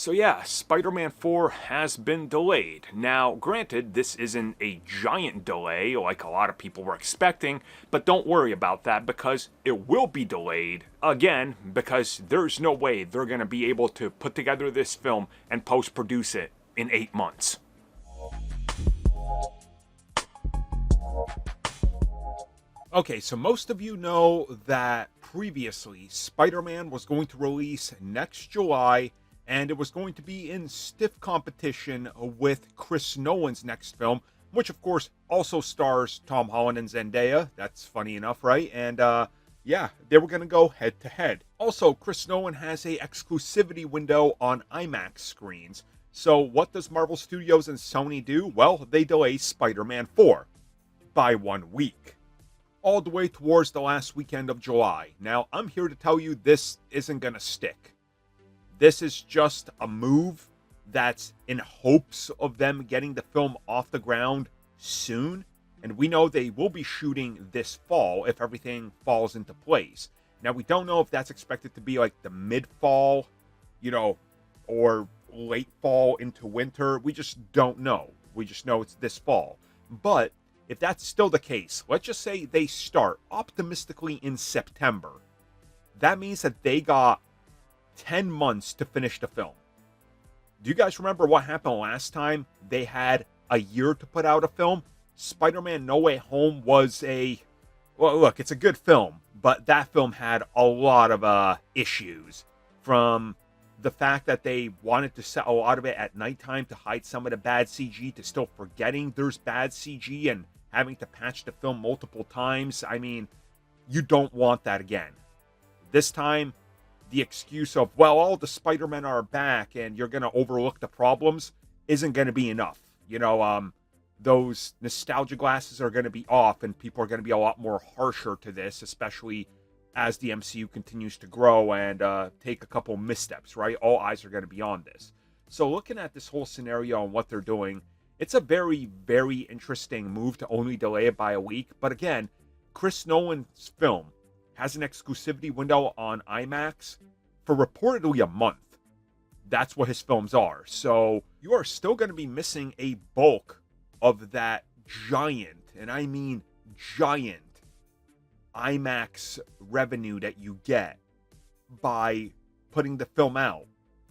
So yeah, Spider-Man 4 has been delayed. Now, granted, this isn't a giant delay like a lot of people were expecting, but don't worry about that because it will be delayed again because there's no way they're going to be able to put together this film and post-produce it in 8 months. Okay, so most of you know that previously Spider-Man was going to release next July, and it was going to be in stiff competition with Chris Nolan's next film, which of course also stars Tom Holland and Zendaya. That's funny enough, right? And yeah, they were going to go head to head. Also, Chris Nolan has a exclusivity window on IMAX screens. So what does Marvel Studios and Sony do? Well, they delay Spider-Man 4 by 1 week, all the way towards the last weekend of July. Now, I'm here to tell you this isn't going to stick. This is just a move that's in hopes of them getting the film off the ground soon. And we know they will be shooting this fall if everything falls into place. Now, we don't know if that's expected to be like the mid-fall, or late fall into winter. We just don't know. We just know it's this fall. But if that's still the case, let's just say they start optimistically in September. That means that they got 10 months to finish the film. Do you guys remember what happened last time they had a year to put out a film? Spider-Man No Way Home was well, look, it's a good film, but that film had a lot of issues, from the fact that they wanted to set a lot of it at nighttime to hide some of the bad CG, to still forgetting there's bad CG and having to patch the film multiple times. I mean, you don't want that again. This time, the excuse of, well, all the Spider-Men are back and you're going to overlook the problems isn't going to be enough. Those nostalgia glasses are going to be off and people are going to be a lot more harsher to this, especially as the MCU continues to grow and take a couple missteps, right? All eyes are going to be on this. So looking at this whole scenario and what they're doing, it's a very, very interesting move to only delay it by a week. But again, Chris Nolan's film has an exclusivity window on IMAX for reportedly a month. That's what his films are. So you are still going to be missing a bulk of that giant, and I mean giant, IMAX revenue that you get by putting the film out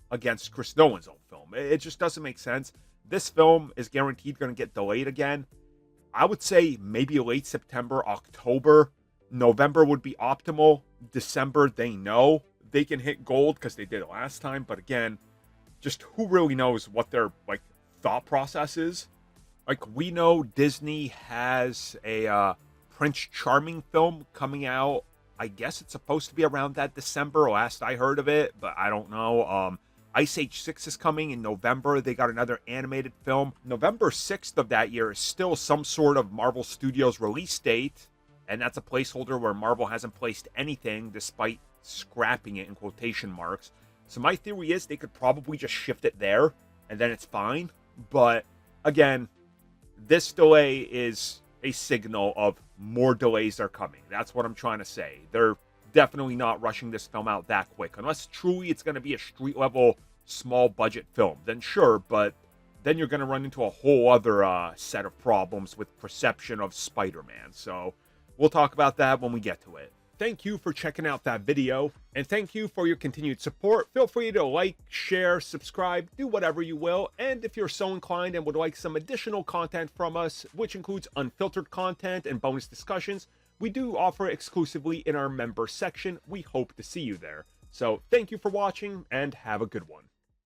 against Chris Nolan's own film. It just doesn't make sense. This film is guaranteed going to get delayed again. I would say maybe late September, October. November would be optimal. December, they know they can hit gold because they did it last time. But again, just who really knows what their thought process is? We know Disney has a Prince Charming film coming out. I guess it's supposed to be around that December, last I heard of it, but I don't know. Ice Age 6 is coming in November. They got another animated film. November 6th of that year is still some sort of Marvel Studios release date, and that's a placeholder where Marvel hasn't placed anything despite scrapping it in quotation marks. So my theory is they could probably just shift it there and then it's fine. But again, this delay is a signal of more delays are coming. That's what I'm trying to say. They're definitely not rushing this film out that quick. Unless truly it's going to be a street level, small budget film, then sure, but then you're going to run into a whole other set of problems with perception of Spider-Man. So we'll talk about that when we get to it. Thank you for checking out that video, and thank you for your continued support. Feel free to like, share, subscribe, do whatever you will. And if you're so inclined and would like some additional content from us, which includes unfiltered content and bonus discussions, we do offer exclusively in our member section. We hope to see you there. So thank you for watching and have a good one.